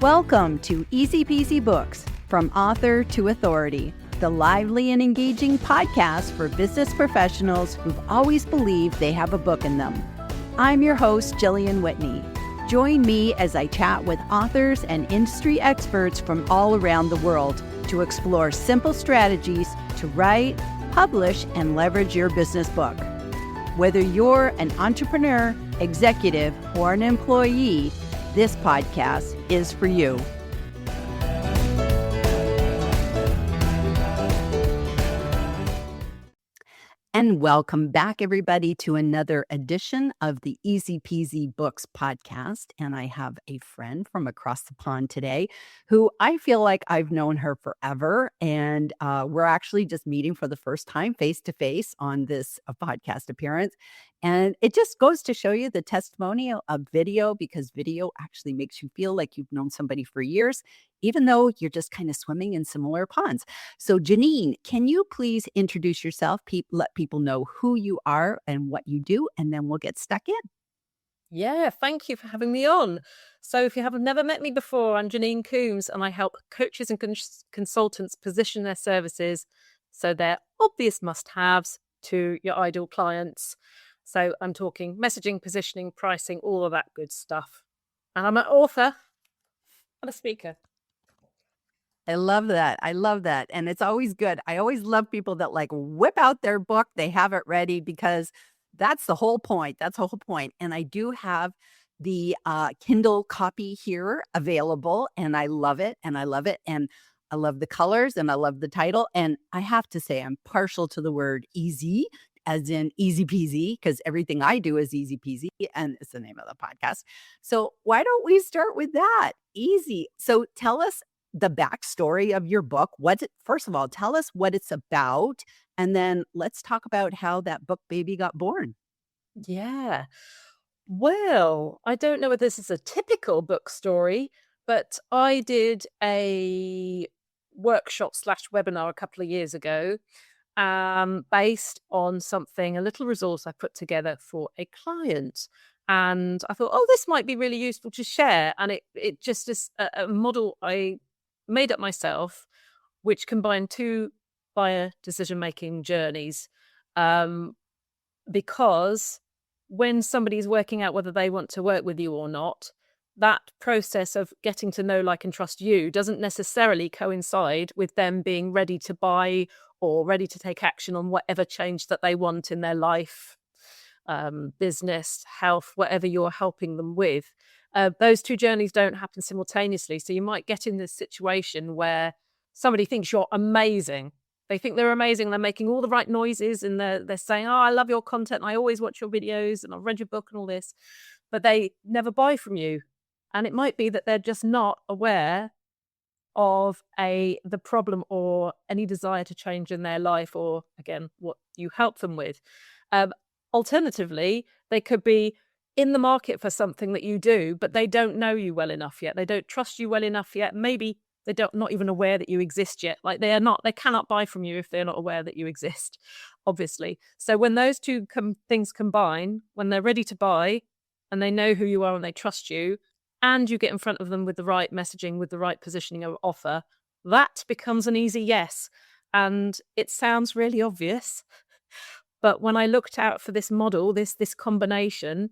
Welcome to Easy Peasy Books, From Author to Authority, the lively and engaging podcast for business professionals who've always believed they have a book in them. I'm your host, Jillian Whitney. Join me as I chat with authors and industry experts from all around the world to explore simple strategies to write, publish, and leverage your business book. Whether you're an entrepreneur, executive, or an employee, this podcast is for you. And welcome back, everybody, to another edition of the Easy Peasy Books podcast. And I have a friend from across the pond today who I feel like I've known her forever. And we're actually just meeting for the first time face to face on this podcast appearance. And it just goes to show you the testimonial of video, because video actually makes you feel like you've known somebody for years, even though you're just kind of swimming in similar ponds. So Janine, can you please introduce yourself, let people know who you are and what you do, and then we'll get stuck in. Yeah, thank you for having me on. So if you have never met me before, I'm Janine Coombes, and I help coaches and consultants position their services so they're obvious must-haves to your ideal clients. So I'm talking messaging, positioning, pricing, all of that good stuff. And I'm an author and a speaker. I love that. I love that. And it's always good. I always love people that like whip out their book. They have it ready because that's the whole point. That's the whole point. And I do have the Kindle copy here available, and I love it. And I love it. And I love the colors and I love the title. And I have to say, I'm partial to the word easy, as in easy peasy, because everything I do is easy peasy. And it's the name of the podcast. So why don't we start with that? Easy. So tell us the backstory of your book. First of all, tell us what it's about, and then let's talk about how that book baby got born. Yeah. Well, I don't know whether this is a typical book story, but I did a workshop/webinar a couple of years ago, based on a little resource I put together for a client. And I thought, oh, this might be really useful to share. And it just is a model I made up myself, which combined two buyer decision-making journeys. Because when somebody's working out whether they want to work with you or not, that process of getting to know, like, and trust you doesn't necessarily coincide with them being ready to buy or ready to take action on whatever change that they want in their life, business, health, whatever you're helping them with. Those two journeys don't happen simultaneously. So you might get in this situation where somebody thinks you're amazing. They think they're amazing. They're making all the right noises and they're saying, oh, I love your content. I always watch your videos and I've read your book and all this, but they never buy from you. And it might be that they're just not aware of the problem or any desire to change in their life, or again, what you help them with. Alternatively, they could be in the market for something that you do, but they don't know you well enough yet. They don't trust you well enough yet. Maybe they not even aware that you exist yet. Like they cannot buy from you if they're not aware that you exist, obviously. So when those two things combine, when they're ready to buy and they know who you are and they trust you, and you get in front of them with the right messaging, with the right positioning of offer, that becomes an easy yes. And it sounds really obvious, but when I looked out for this model, this combination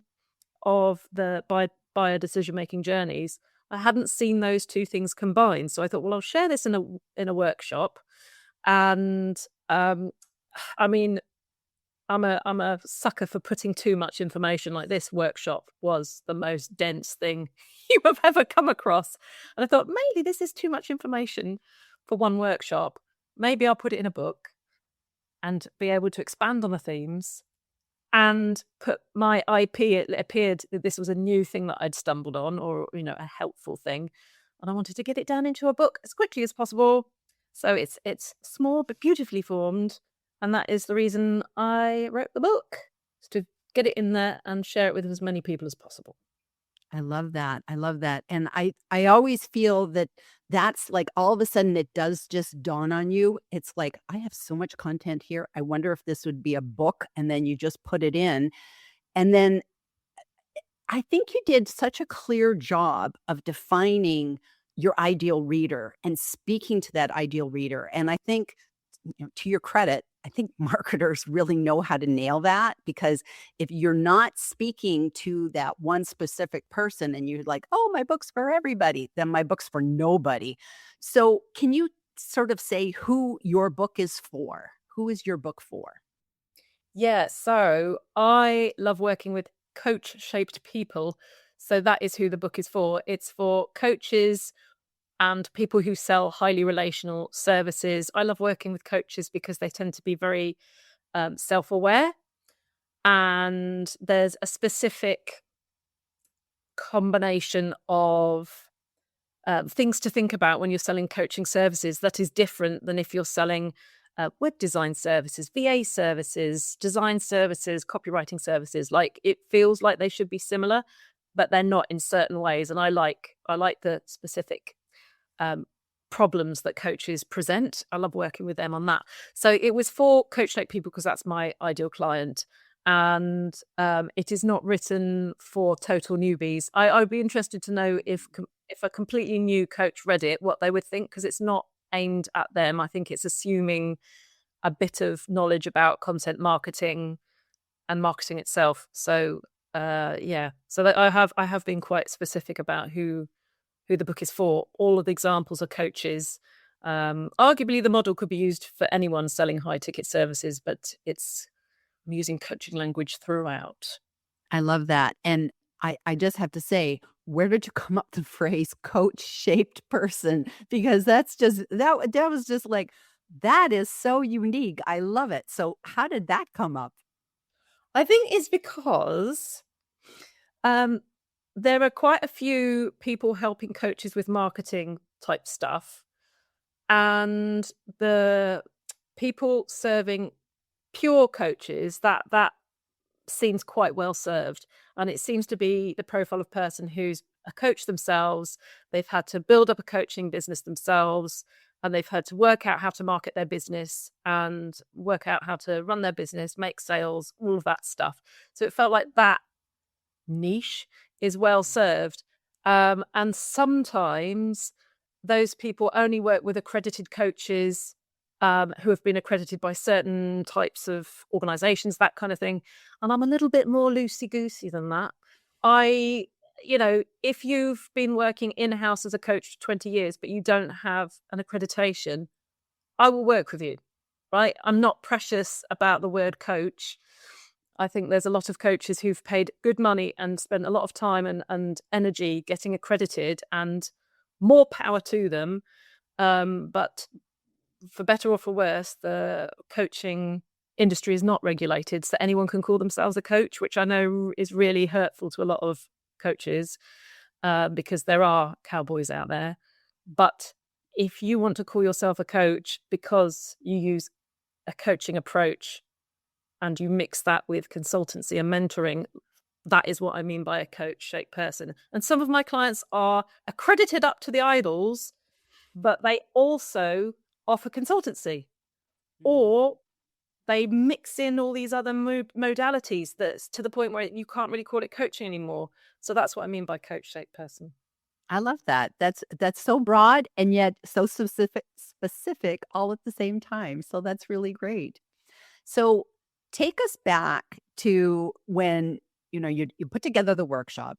of the buyer decision-making journeys, I hadn't seen those two things combined. So I thought, well, I'll share this in a workshop. And I mean, I'm a sucker for putting too much information. Like, this workshop was the most dense thing you have ever come across. And I thought, maybe this is too much information for one workshop. Maybe I'll put it in a book and be able to expand on the themes and put my IP. It appeared that this was a new thing that I'd stumbled on, or, a helpful thing. And I wanted to get it down into a book as quickly as possible. So it's small but beautifully formed. And that is the reason I wrote the book, is to get it in there and share it with as many people as possible. I love that. I love that. And I always feel that that's like, all of a sudden it does just dawn on you. It's like, I have so much content here. I wonder if this would be a book. And then you just put it in. And then I think you did such a clear job of defining your ideal reader and speaking to that ideal reader. And I think, to your credit, I think marketers really know how to nail that, because if you're not speaking to that one specific person and you're like, oh, my book's for everybody, then my book's for nobody. So, can you sort of say who your book is for? Who is your book for? Yeah, so I love working with coach-shaped people. So that is who the book is for. It's for coaches and people who sell highly relational services. I love working with coaches because they tend to be very self-aware, and there's a specific combination of things to think about when you're selling coaching services that is different than if you're selling web design services, VA services, design services, copywriting services. Like, it feels like they should be similar, but they're not in certain ways. And I like the specific um, problems that coaches present. I love working with them on that. So it was for coach like people because that's my ideal client. And it is not written for total newbies. I'd be interested to know if a completely new coach read it, what they would think, because it's not aimed at them. I think it's assuming a bit of knowledge about content marketing and marketing itself. So yeah, so that I have been quite specific about who the book is for. All of the examples are coaches. Arguably, the model could be used for anyone selling high ticket services, but I'm using coaching language throughout. I love that. And I just have to say, where did you come up with the phrase coach shaped person? Because that was just like, that is so unique. I love it. So how did that come up? I think it's because um, there are quite a few people helping coaches with marketing type stuff, and the people serving pure coaches, that seems quite well served. And it seems to be the profile of person who's a coach themselves. They've had to build up a coaching business themselves, and they've had to work out how to market their business and work out how to run their business, make sales, all of that stuff. So it felt like that niche is well served. And sometimes those people only work with accredited coaches who have been accredited by certain types of organizations, that kind of thing. And I'm a little bit more loosey goosey than that. I, if you've been working in house as a coach for 20 years, but you don't have an accreditation, I will work with you, right? I'm not precious about the word coach. I think there's a lot of coaches who've paid good money and spent a lot of time and energy getting accredited, and more power to them. But for better or for worse, the coaching industry is not regulated, so anyone can call themselves a coach, which I know is really hurtful to a lot of coaches because there are cowboys out there. But if you want to call yourself a coach because you use a coaching approach and you mix that with consultancy and mentoring, that is what I mean by a coach-shaped person. And some of my clients are accredited up to the eyeballs, but they also offer consultancy, or they mix in all these other modalities that's to the point where you can't really call it coaching anymore. So that's what I mean by coach-shaped person. I love that. That's so broad and yet so specific all at the same time. So that's really great. So take us back to when, you put together the workshop,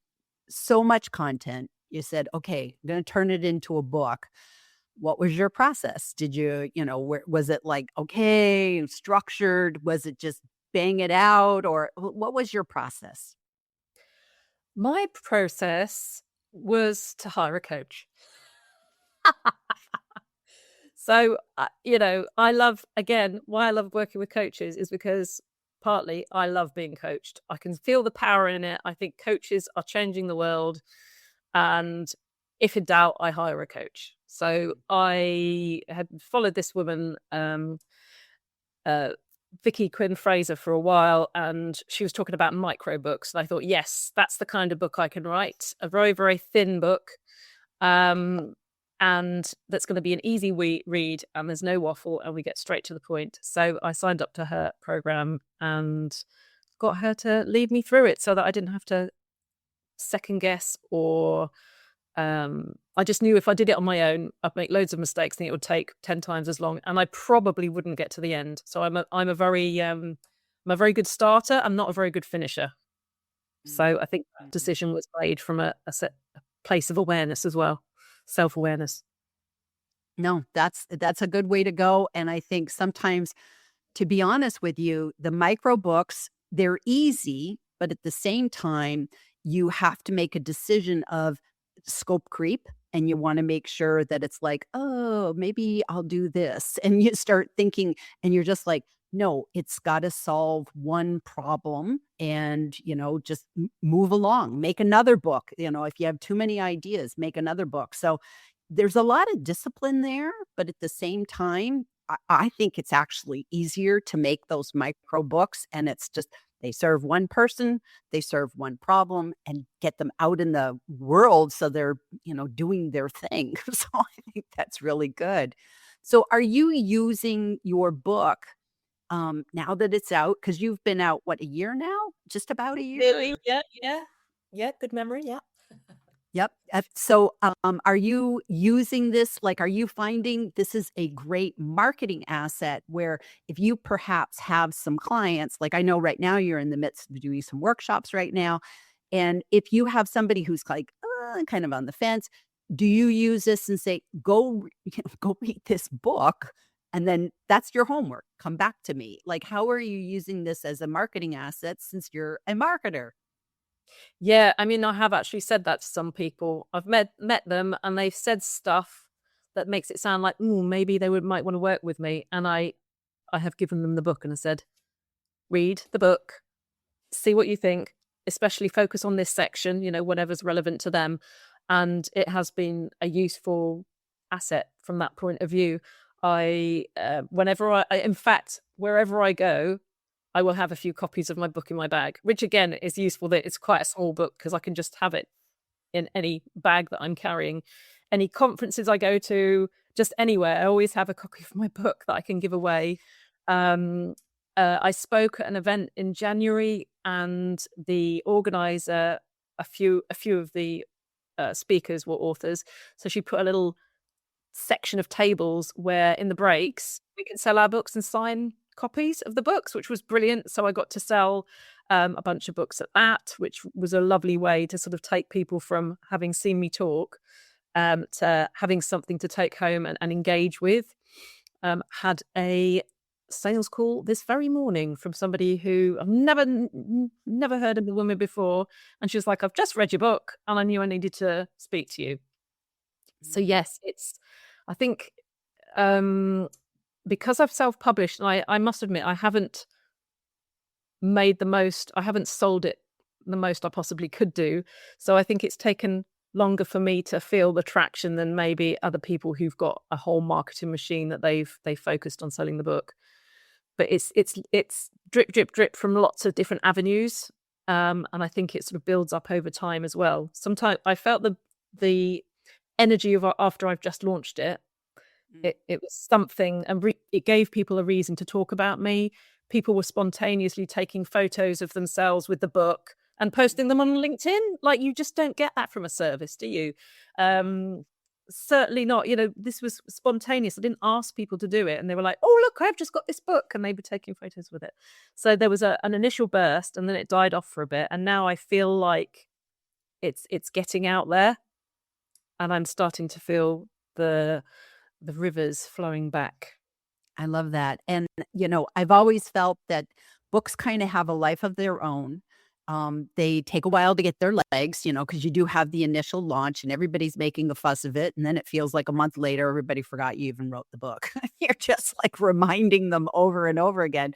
so much content. You said, okay, I'm going to turn it into a book. What was your process? Did was it like, okay, structured? Was it just bang it out? Or what was your process? My process was to hire a coach. So, I love, again, why I love working with coaches is because partly I love being coached. I can feel the power in it. I think coaches are changing the world. And if in doubt, I hire a coach. So I had followed this woman, uh, Vicky Quinn Fraser, for a while, and she was talking about micro books. And I thought, yes, that's the kind of book I can write, a very, very thin book. And that's going to be an easy read, and there's no waffle, and we get straight to the point. So I signed up to her program and got her to lead me through it so that I didn't have to second guess or I just knew if I did it on my own, I'd make loads of mistakes and it would take 10 times as long, and I probably wouldn't get to the end. So I'm a very good starter. I'm not a very good finisher. So I think that Mhm. decision was made from a place of awareness as well, self-awareness. No, that's a good way to go, and I think sometimes, to be honest with you, the micro books, they're easy, but at the same time, you have to make a decision of scope creep, and you wanna make sure that it's like, "Oh, maybe I'll do this," and you start thinking and you're just like, "No, it's gotta solve one problem and, just m move along, make another book." If you have too many ideas, make another book. So, there's a lot of discipline there, but at the same time, I think it's actually easier to make those micro books, and it's just they serve one person, they serve one problem, and get them out in the world so they're, doing their thing. So I think that's really good. So are you using your book, now that it's out? Because 'Cause you've been out, what, a year now? Just about a year? Really? Yeah, yeah. Yeah, good memory, yeah. Yep. So, are you using this? Like, are you finding this is a great marketing asset where if you perhaps have some clients, like I know right now you're in the midst of doing some workshops right now, and if you have somebody who's like, kind of on the fence, do you use this and say, go read this book, and then that's your homework. Come back to me. Like, how are you using this as a marketing asset since you're a marketer? Yeah, I mean, I have actually said that to some people. I've met them and they've said stuff that makes it sound like, "Ooh, maybe they would might wanna work with me," and I have given them the book and I said, "Read the book, see what you think, especially focus on this section, whatever's relevant to them." And it has been a useful asset from that point of view. Whenever in fact, wherever I go, I will have a few copies of my book in my bag, which again is useful that it's quite a small book because I can just have it in any bag that I'm carrying. Any conferences I go to, just anywhere, I always have a copy of my book that I can give away. Um, I spoke at an event in January, and the organizer, a few of the speakers were authors, so she put a little section of tables where in the breaks we could sell our books and sign copies of the books, which was brilliant. So I got to sell a bunch of books at that, which was a lovely way to sort of take people from having seen me talk to having something to take home and engage with. Had a sales call this very morning from somebody who I've never heard of the woman before, and she was like, "I've just read your book, and I knew I needed to speak to you." So Mm. yes, it's I think, um, because I've self-published, and I must admit I haven't sold it the most I possibly could do. So I think it's taken longer for me to feel the traction than maybe other people who've got a whole marketing machine that they've focused on selling the book. But it's drip, drip, drip from lots of different avenues, and I think it sort of builds up over time as well. Sometimes I felt the energy of after I've just launched it. Mm. It was something, and it gave people a reason to talk about me. People were spontaneously taking photos of themselves with the book and posting them on LinkedIn. Like, you just don't get that from a service, do you? No. Um, Certainly not. This was spontaneous. I didn't ask people to do it, and they were like, "Oh, look, I've just got this book," and they were taking photos with it. So there was an initial burst, and then it died off for a bit, and now I feel like it's getting out there, and I'm starting to feel the rivers flowing back. I love that, and, I've always felt that books kinda have a life of their own. They take a while to get their legs, because you do have the initial launch and everybody's making a fuss of it, and then it feels like a month later, everybody forgot you even wrote the book. You're just, like, reminding them over and over again.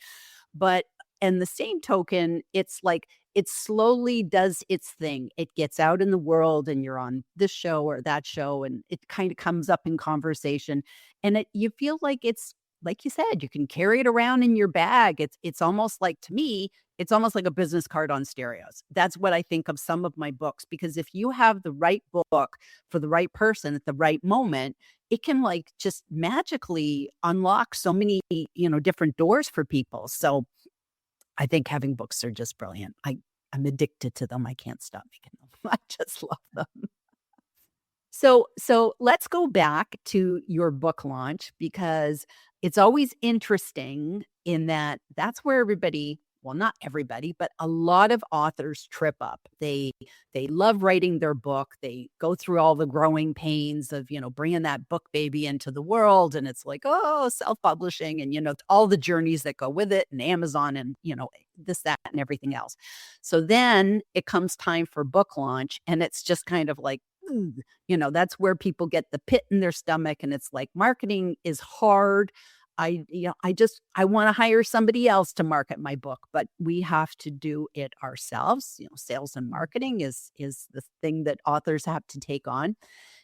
But in the same token, it's like it slowly does its thing. It gets out in the world and you're on this show or that show and it kind of comes up in conversation and you feel like it's like you said, you can carry it around in your bag. It's almost like to me, it's almost like a business card on stereos. That's what I think of some of my books because if you have the right book for the right person at the right moment, it can like just magically unlock so many, different doors for people. So I think having books are just brilliant. I'm addicted to them. I can't stop making them. I just love them. So let's go back to your book launch because it's always interesting in that that's where everybody, well, not everybody, but a lot of authors trip up. They love writing their book. They go through all the growing pains of, bringing that book baby into the world, and it's like, oh, self-publishing, and all the journeys that go with it, and Amazon, and this, that, and everything else. So then it comes time for book launch, and it's just kind of like, that's where people get the pit in their stomach, and it's like marketing is hard. I want to hire somebody else to market my book, but we have to do it ourselves. Sales and marketing is the thing that authors have to take on.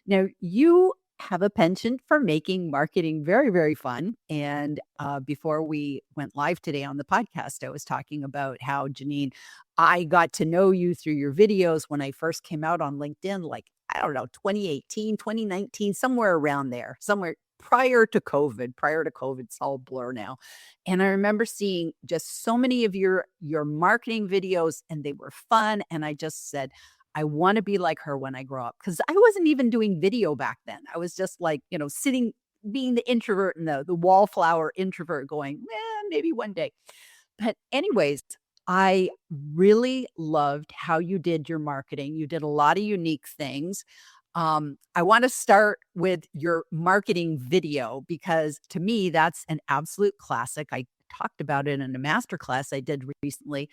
Now, you have a penchant for making marketing very, very fun. And before we went live today on the podcast, I was talking about how, Janine, I got to know you through your videos when I first came out on LinkedIn, like, I don't know, 2018, 2019, somewhere around there, somewhere prior to COVID. Prior to COVID, it's all blur now. And I remember seeing just so many of your marketing videos, and they were fun. And I just said, I want to be like her when I grow up, because I wasn't even doing video back then. I was just like, sitting, being the introvert and the wallflower introvert going, maybe one day. But anyways, I really loved how you did your marketing. You did a lot of unique things. I want to start with your marketing video because to me, that's an absolute classic. I talked about it in a masterclass I did recently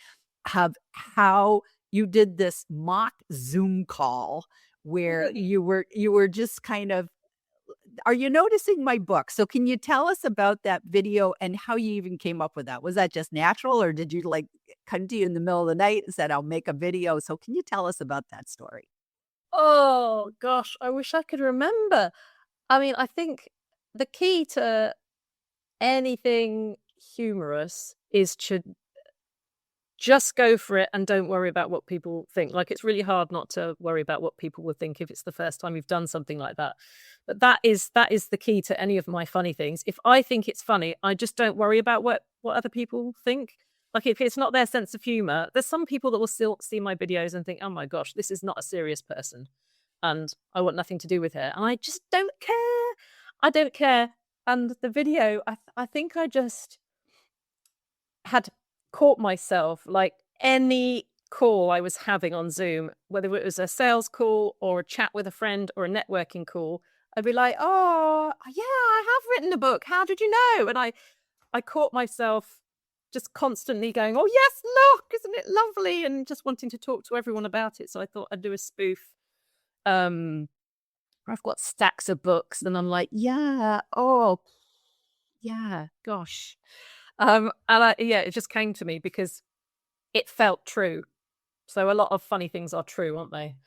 of how you did this mock Zoom call where you were just kind of, are you noticing my book? So can you tell us about that video and how you even came up with that? Was that just natural, or did you like come to you in the middle of the night and said, I'll make a video? So can you tell us about that story? Oh gosh, I wish I could remember. I mean, I think the key to anything humorous is to just go for it and don't worry about what people think. Like, it's really hard not to worry about what people will think if it's the first time you've done something like that. But that is the key to any of my funny things. If I think it's funny, I just don't worry about what other people think. Like, if it's not their sense of humor, there's some people that will still see my videos and think, oh my gosh, this is not a serious person, and I want nothing to do with her. And I just don't care. I don't care. And the video, I think I just had caught myself, like, any call I was having on Zoom, whether it was a sales call or a chat with a friend or a networking call, I'd be like, oh yeah, I have written a book, how did you know? And I caught myself just constantly going, oh yes, look, isn't it lovely, and just wanting to talk to everyone about it. So I thought I'd do a spoof. I've got stacks of books and I'm like, yeah, oh yeah, gosh. Yeah, it just came to me because it felt true. So a lot of funny things are true, aren't they?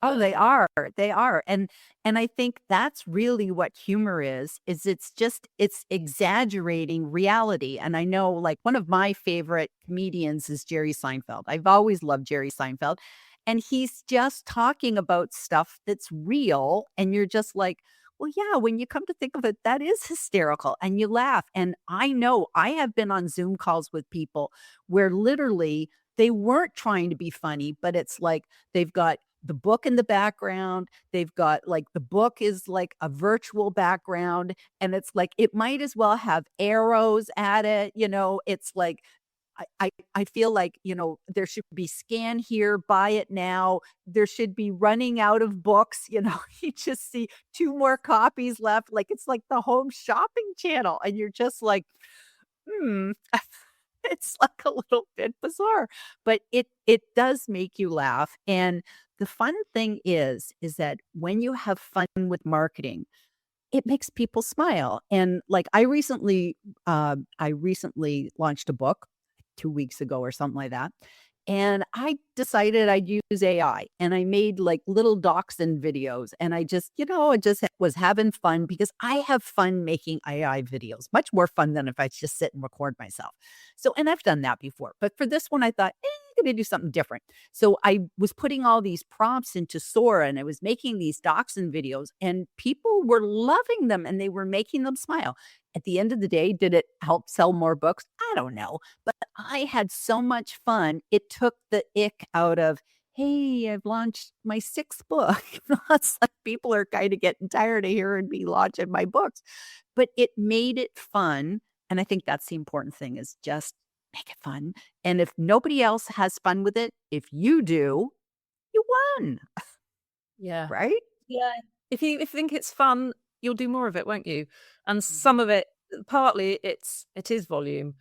Oh, they are. They are. And I think that's really what humor is it's exaggerating reality. And I know, like, one of my favorite comedians is Jerry Seinfeld. I've always loved Jerry Seinfeld. And he's just talking about stuff that's real, and you're just like, well, yeah, when you come to think of it, that is hysterical, and you laugh. And I know I have been on Zoom calls with people where literally they weren't trying to be funny, but it's like they've got the book in the background. They've got, like, the book is like a virtual background, and it's like it might as well have arrows at it. It's like I feel like, there should be scan here, buy it now. There should be running out of books. You just see two more copies left. Like, it's like the home shopping channel, and you're just like, hmm. It's like a little bit bizarre, but it does make you laugh. And the fun thing is that when you have fun with marketing, it makes people smile. And, like, I recently launched a book 2 weeks ago or something like that, and I decided I'd use AI, and I made, like, little dachshund videos, and I just was having fun because I have fun making AI videos, much more fun than if I just sit and record myself. So, and I've done that before, but for this one, I thought, I'm gonna do something different. So I was putting all these prompts into Sora, and I was making these dachshund videos, and people were loving them, and they were making them smile. At the end of the day, did it help sell more books? I don't know, but I had so much fun. It took the ick out of "Hey, I've launched my 6th book." It's like people are kinda getting tired of hearing me launching my books, but it made it fun, and I think that's the important thing is just make it fun, and if nobody else has fun with it, if you do, you won, Yeah. right? Yeah. If you think it's fun, you'll do more of it, won't you? And Mhm. some of it partly it is volume.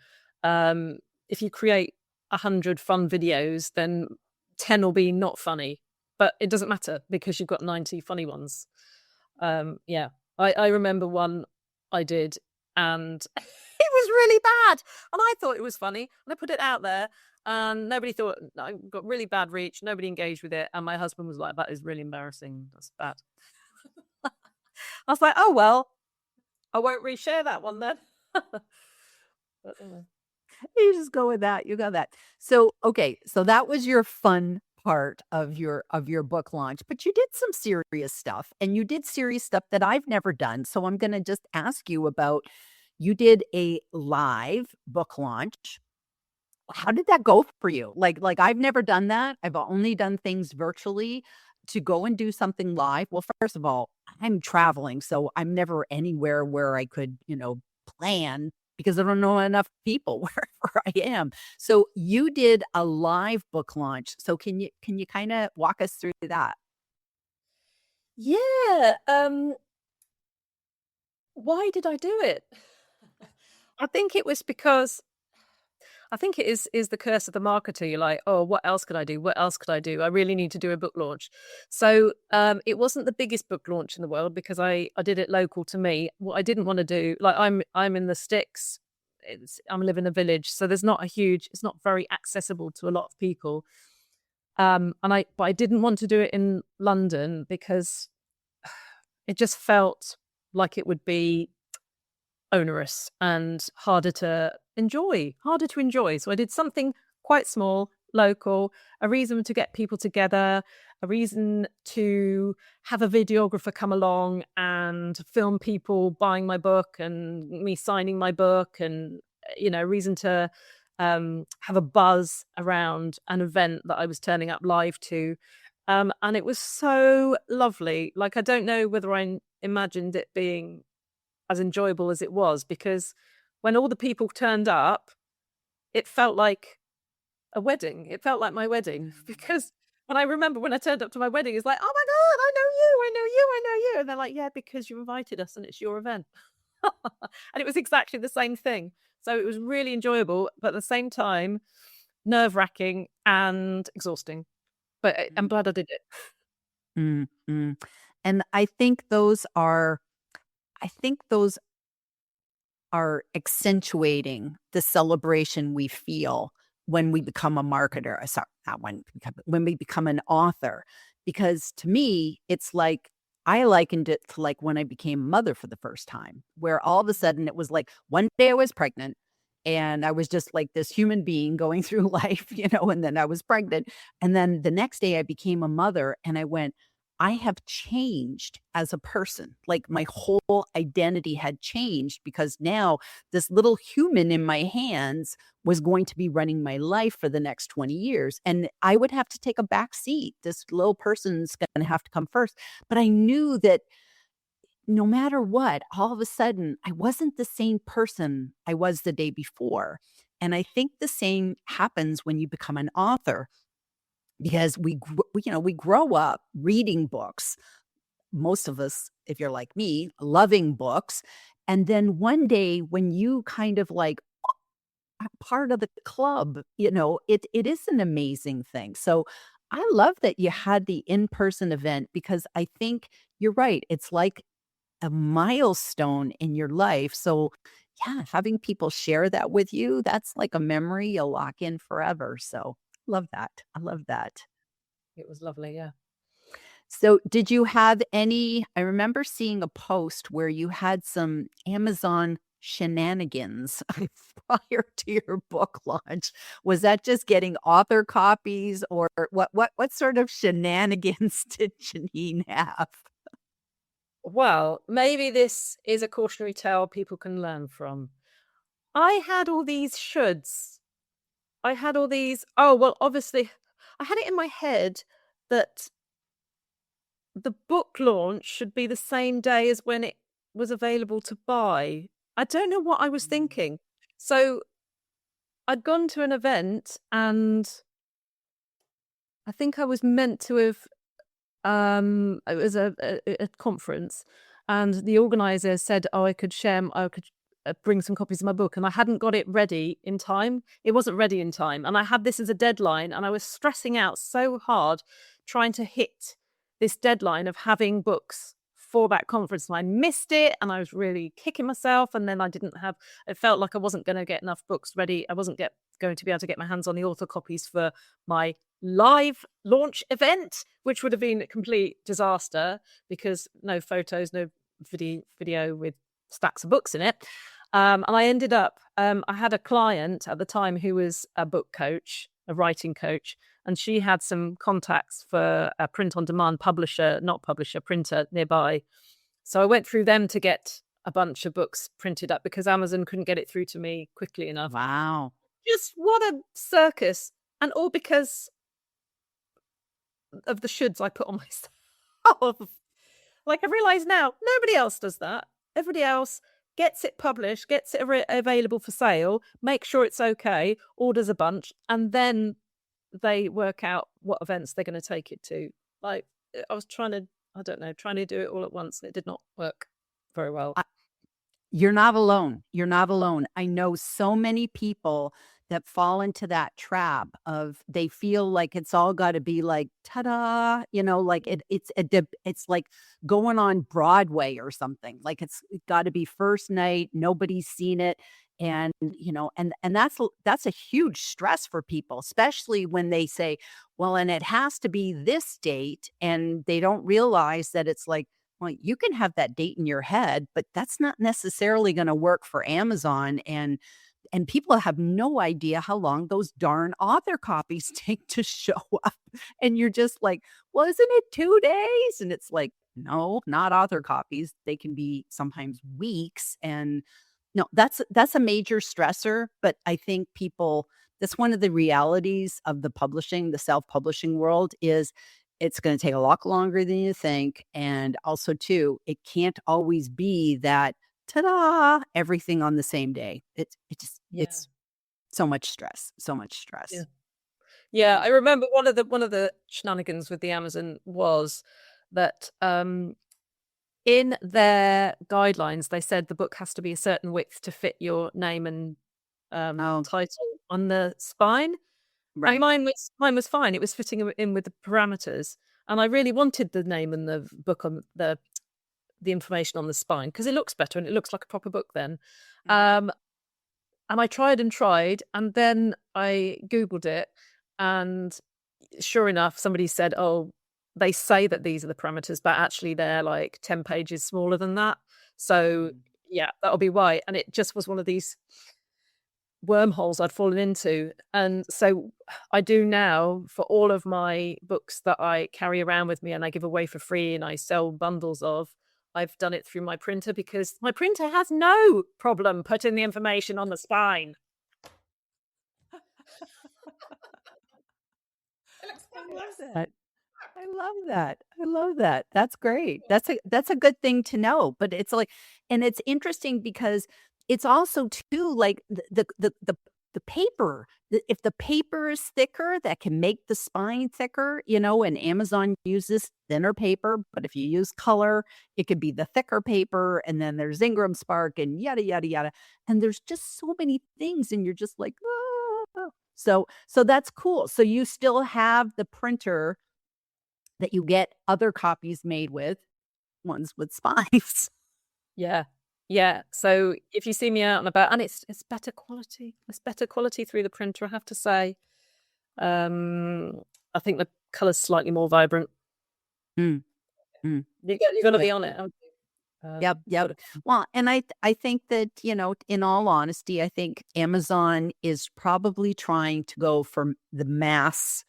Um, if you create 100 fun videos, then 10 will be not funny, but it doesn't matter because you've got 90 funny ones. Yeah. I remember one I did and it was really bad. And I thought it was funny. And I put it out there and nobody thought I got really bad reach. Nobody engaged with it. And my husband was like, that is really embarrassing. That's bad. I was like, oh, well, I won't reshare that one then. But anyway. You just go with that, you got that. So, okay, so that was your fun part of your book launch, but you did some serious stuff, and you did serious stuff that I've never done, so I'm gonna just ask you about you did a live book launch. How did that go for you? I've never done that. I've only done things virtually. To go and do something live, well, first of all, I'm traveling, so I'm never anywhere where I could, plan because I don't know enough people wherever I am. So you did a live book launch. So can you kinda walk us through that? Yeah. Why did I do it? I think it was because I think it is the curse of the marketer. You're like, "Oh, what else could I do? What else could I do? I really need to do a book launch." So, it wasn't the biggest book launch in the world because I did it local to me. What I didn't wanna do like, I'm in the sticks. I live in a village, so there's not a huge it's not very accessible to a lot of people. But I didn't want to do it in London because it just felt like it would be onerous and harder to enjoy. So I did something quite small, local, a reason to get people together, a reason to have a videographer come along and film people buying my book and me signing my book and a reason to have a buzz around an event that I was turning up live to. And it was so lovely. Like I don't know whether I imagined it being as enjoyable as it was because when all the people turned up, it felt like a wedding. It felt like my wedding because when I remember when I turned up to my wedding, it's like, oh my God, I know you, I know you, I know you. And they're like, yeah, because you invited us and it's your event. And it was exactly the same thing. So it was really enjoyable, but at the same time, nerve wracking and exhausting. But I'm glad I did it. Mm, mm. And I think those are accentuating the celebration we feel when we become a marketer. Sorry, not when we become an author. Because to me, it's like I likened it to like when I became a mother for the first time, where all of a sudden it was like one day I was pregnant and I was just like this human being going through life, and then I was pregnant. And then the next day I became a mother and I went, I have changed as a person. Like my whole identity had changed because now this little human in my hands was going to be running my life for the next 20 years. And I would have to take a back seat. This little person's going to have to come first. But I knew that no matter what, all of a sudden, I wasn't the same person I was the day before. And I think the same happens when you become an author because we grow up reading books, most of us, if you're like me, loving books. And then one day when you kind of like are part of the club, it is an amazing thing. So I love that you had the in-person event because I think you're right. It's like a milestone in your life. So yeah, having people share that with you, that's like a memory you'll lock in forever. So love that. I love that. It was lovely. Yeah. So, did you have any I remember seeing a post where you had some Amazon shenanigans prior to your book launch. Was that just getting author copies or what sort of shenanigans did Janine have? Well, maybe this is a cautionary tale people can learn from. I had all these shoulds. I had all these, oh, well, obviously, I had it in my head that the book launch should be the same day as when it was available to buy. I don't know what I was thinking. So I'd gone to an event, and I think I was meant to have it was a conference, and the organizer said, "Oh, I could bring some copies of my book," and I hadn't got it ready in time. It wasn't ready in time, and I had this as a deadline, and I was stressing out so hard trying to hit this deadline of having books for that conference, and I missed it, and I was really kicking myself. And then I didn't have. It felt like I wasn't going to get enough books ready. I wasn't going to be able to get my hands on the author copies for my live launch event, which would have been a complete disaster because no photos, no video with stacks of books in it. And I ended up, I had a client at the time who was a book coach, a writing coach, and she had some contacts for a print on demand printer nearby. So I went through them to get a bunch of books printed up because Amazon couldn't get it through to me quickly enough. Wow. Just what a circus. And all because of the shoulds I put on myself. Like, I realize now, nobody else does that. Everybody else gets it published, gets it available for sale, makes sure it's okay, orders a bunch, and then they work out what events they're going to take it to. Like, I was trying to do it all at once, and it did not work very well. You're not alone. You're not alone. I know so many people that fall into that trap of they feel like it's all got to be like ta-da, like it's like going on Broadway or something. Like it's got to be first night, nobody's seen it. And and that's a huge stress for people, especially when they say, well, and it has to be this date, and they don't realize that it's like, well, you can have that date in your head, but that's not necessarily gonna work for Amazon, and people have no idea how long those darn author copies take to show up, and you're just like, "Well, isn't it 2 days?" And it's like, "No, not author copies. They can be sometimes weeks," and no, that's a major stressor, but I think people that's one of the realities of the self-publishing world is it's gonna take a lot longer than you think, and also too, it can't always be that, "Ta-da!" everything on the same day. Yeah. It's so much stress, so much Yeah. stress. Yeah, I remember one of the shenanigans with the Amazon was that, in their guidelines, they said the book has to be a certain width to fit your name and, Oh, title on the spine, and right. mine was fine. It was fitting in with the parameters, and I really wanted the name and the book on the information on the spine because it looks better and it looks like a proper book then. Mhm. Um, and I tried, and then I Googled it, and sure enough, somebody said, "Oh, they say that these are the parameters, but actually they're like 10 pages smaller than that." So, Mm. yeah, that'll be why. And it just was one of these wormholes I'd fallen into. And so I do now for all of my books that I carry around with me and I give away for free and I sell bundles of. I've done it through my printer because my printer has no problem putting the information on the spine. It looks I love fabulous. that. I love that. I love that. That's great. That's a good thing to know, but it's like and it's interesting because it's also too like the paper. If the paper is thicker, that can make the spine thicker, and Amazon uses thinner paper, but if you use color, it could be the thicker paper, and then there's Ingram Spark and yada yada yada. And there's just so many things, and you're just like, "Ah." So that's cool. So you still have the printer that you get other copies made with, ones with spines. Yeah. Yeah. So if you see me out and about, and it's better quality. It's better quality through the printer, I have to say. I think the color's slightly more vibrant. Mm, mm. You got to But be on it. Haven't you? yep, yep. But Well, and I think that, in all honesty, I think Amazon is probably trying to go from the mass,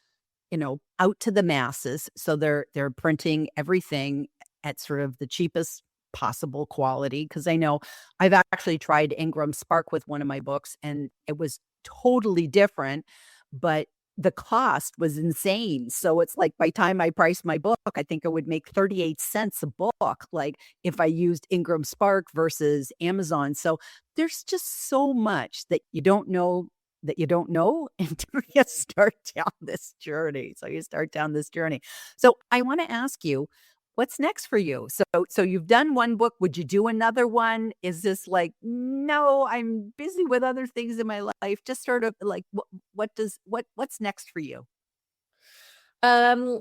out to the masses. So they're printing everything at sort of the cheapest possible quality. Because I know I've actually tried Ingram Spark with one of my books, and it was totally different, but the cost was insane. So it's like by the time I priced my book, I think it would make 38 cents a book, like if I used Ingram Spark versus Amazon. So there's just so much that you don't know until you start down this journey. So you start down this journey. So I want to ask you, what's next for you? So you've done one book. Would you do another one? Is this like, no, I'm busy with other things in my life? Just sort of like what's next for you? Um,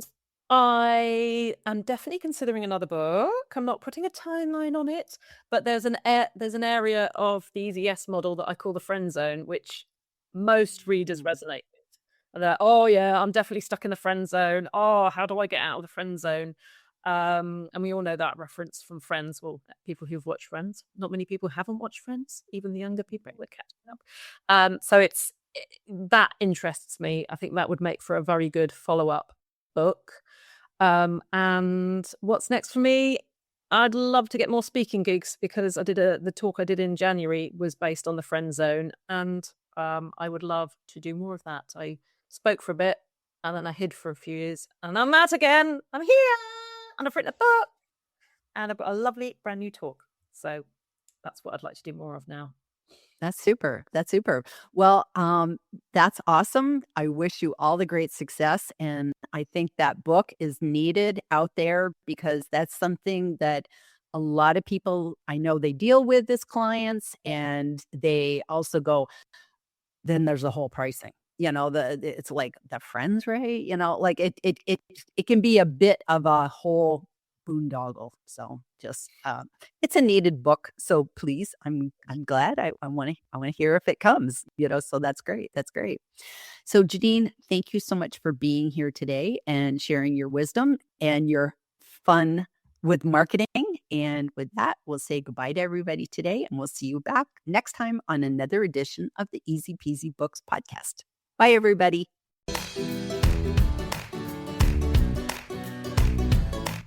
I am definitely considering another book. I'm not putting a timeline on it, but there's an area of the Easy Yes model that I call the friend zone, which most readers resonate with. And they're, oh yeah, I'm definitely stuck in the friend zone. Oh, how do I get out of the friend zone? And we all know that reference from Friends. Well, people who've watched Friends. Not many people haven't watched Friends. Even the younger people, we're catching up. So that interests me. I think that would make for a very good follow-up book. And what's next for me? I'd love to get more speaking gigs, because the talk I did in January was based on the friend zone, and I would love to do more of that. I spoke for a bit, and then I hid for a few years, and I'm out again. I'm here, and I've written a book, and I've got a lovely brand new talk. So that's what I'd like to do more of now. That's super. That's super. Well, that's awesome. I wish you all the great success. And I think that book is needed out there, because that's something that a lot of people I know they deal with as clients, and they also go, then there's the whole pricing. It's like the friends rate, like it can be a bit of a whole boondoggle. So just it's a needed book. So please, I'm glad. I want to hear if it comes, so that's great. That's great. So Janine, thank you so much for being here today and sharing your wisdom and your fun with marketing. And with that, we'll say goodbye to everybody today, and we'll see you back next time on another edition of the Easy Peasy Books podcast. Bye, everybody.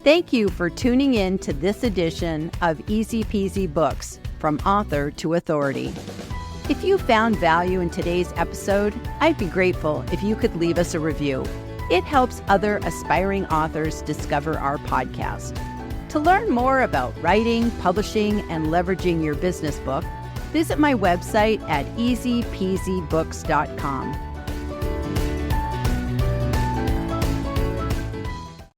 Thank you for tuning in to this edition of Easy Peasy Books, from author to authority. If you found value in today's episode, I'd be grateful if you could leave us a review. It helps other aspiring authors discover our podcast. To learn more about writing, publishing, and leveraging your business book, visit my website at easypeasybooks.com.